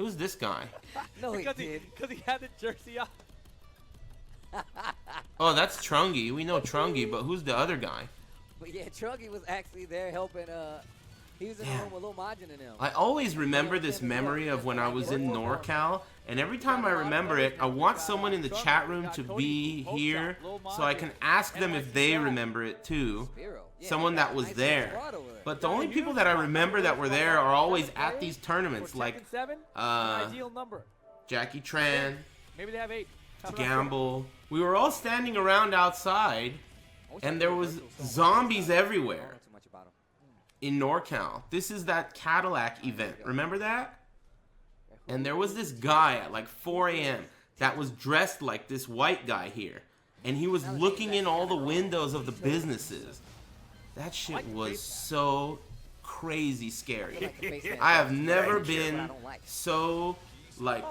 Who's this guy? No, he did. Because he had the jersey on. Oh, that's Trungy. We know Trungy, but who's the other guy? But yeah, Trungy was actually there helping. He was in the room with Lil Majin and him. I always remember this memory of when I was in NorCal, and every time I remember it, I want someone in the chat room to be here so I can ask them if they remember it too. Someone that was there. But the only people that I remember that were there are always at these tournaments, like Jackie Tran, Maybe they have 8. Gamble. We were all standing around outside, and there was zombies everywhere in NorCal. This is that Cadillac event. Remember that? And there was this guy at like 4 a.m. that was dressed like this white guy here. And he was looking in all the windows of the businesses. That shit was so crazy scary. I have never been so like...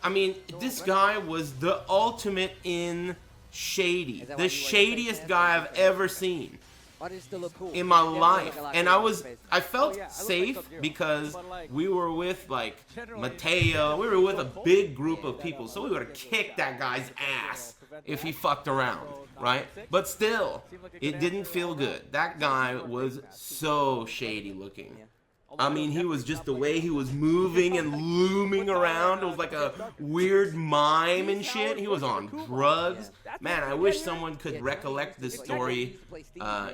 I mean, this guy was the ultimate in shady. The shadiest guy I've ever seen in my life. And I felt safe because we were with like Matteo. We were with a big group of people, so we would have kicked that guy's ass if he fucked around, right? But still, it didn't feel good. That guy was so shady looking. I mean, he was just the way he was moving and looming around. It was like a weird mime and shit. He was on drugs. Man, I wish someone could recollect this story.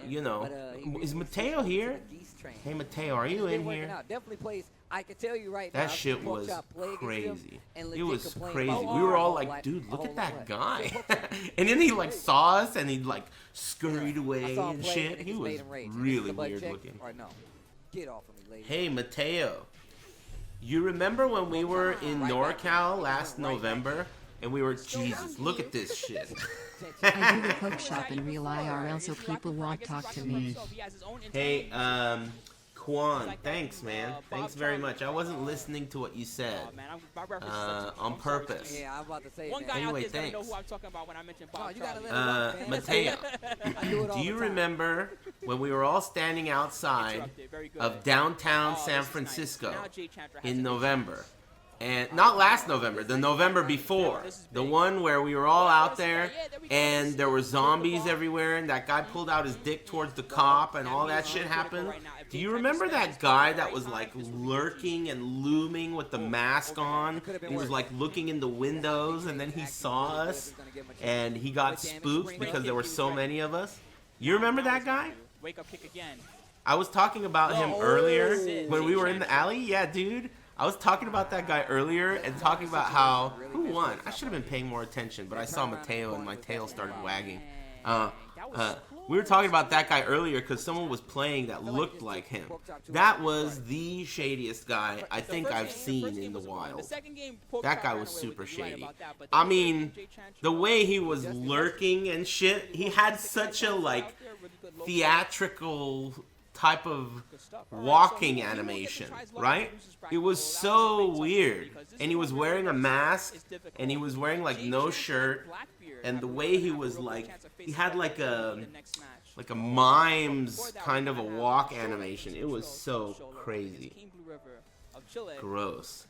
You know, is Matteo here? Hey, Matteo, are you in here? I can tell you right now. That shit was crazy. It was crazy. We were all like, dude, look at that guy. And then he like saw us and he like scurried away and shit. He was really weird looking. Get off of me, lady. Hey, Matteo. You remember when we were in NorCal last November? And we were, Jesus, look at this shit. I do the cook shop in real IRL so people won't talk to me. Hey, Quan, thanks, man. Thanks very much. I wasn't listening to what you said on purpose. Yeah, I'm about to say One that. guy Anyway, out there's gonna know thanks. who I'm talking about when I mention Bob you gotta Charlie. Mateo, do you remember when we were all standing outside of downtown San Francisco in November? And not last November, the November before. The one where we were all out there and there were zombies everywhere and that guy pulled out his dick towards the cop and all that shit happened. Do you remember that guy that was like lurking and looming with the mask on? He was like looking in the windows and then he saw us and he got spooked because there were so many of us. You remember that guy? Wake up, kick again. I was talking about him earlier when we were in the alley. Yeah, dude. I was talking about that guy earlier and talking about how, who won? I should have been paying more attention, but I saw Matteo and my tail started wagging. We were talking about that guy earlier because someone was playing that looked like him. That was the shadiest guy I think I've seen in the wild. That guy was super shady. I mean, the way he was lurking and shit, he had such a like theatrical type of walking animation, right? It was so weird. And he was wearing a mask and he was wearing like no shirt, and the way he was like, he had like a mime's kind of a walk animation. It was so crazy. Gross.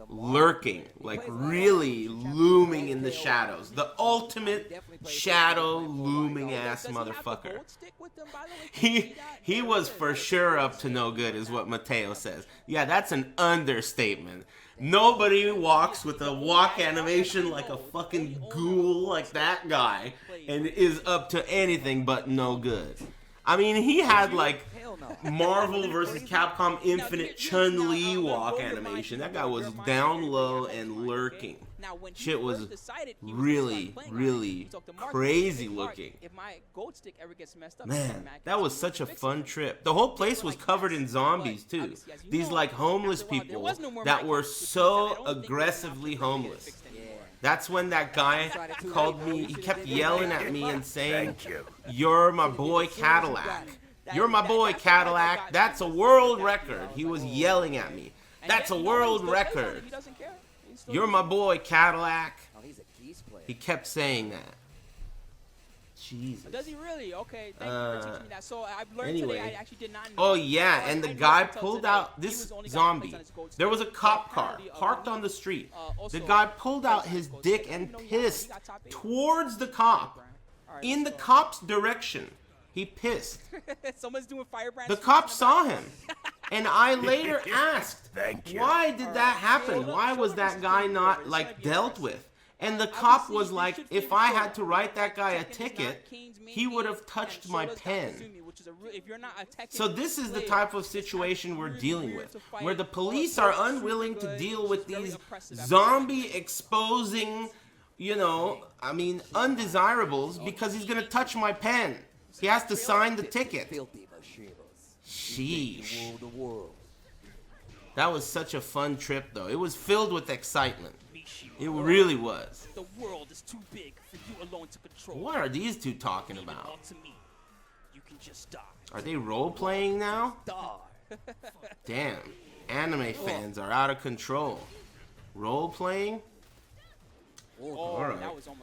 Lurking, like really looming in the shadows. The ultimate shadow looming ass motherfucker. He was for sure up to no good is what Matteo says. Yeah, that's an understatement. Nobody walks with a walk animation like a fucking ghoul like that guy and is up to anything but no good. I mean, he had like Marvel vs. Capcom Infinite Chun-Li walk animation. That guy was down low and lurking. Shit was really, really crazy looking. Man, that was such a fun trip. The whole place was covered in zombies too. These like homeless people that were so aggressively homeless. That's when that guy called me, he kept yelling at me and saying, "You're my boy Cadillac. You're my boy Cadillac. That's a world record." He was yelling at me. That's a world record. You're my boy Cadillac. He kept saying that. Jesus. Does he really? Okay, thank you for teaching me that. So I've learned Anyway. today. I actually did not know. Oh yeah, and the I guy until pulled today, out he this was only got zombie. points on his gold There was a state. cop But car apparently, parked when on he, the street. also The guy pulled out points on his gold dick state. and You know, he pissed got top 8. towards the cop. Alright, In the so- cop's direction. He pissed. Someone's doing firebrand. The streaks cop in the saw back. him. And I later asked, Thank you. why did that happen? Why was that guy not, like, dealt with? And the cop was like, if I had to write that guy a ticket, he would have touched my pen. So this is the type of situation we're dealing with, where the police are unwilling to deal with these zombie exposing, you know, I mean, undesirables, because he's gonna touch my pen. He has to sign the ticket. Filthy machinos. Sheesh. Rule the world. That was such a fun trip, though. It was filled with excitement. It really was. The world is too big for you alone to control. What are these two talking Leave it all about? to me. You can just die. Are they role-playing now? Star. Damn. Anime fans are out of control. Role-playing? Oh, Alright. that was almost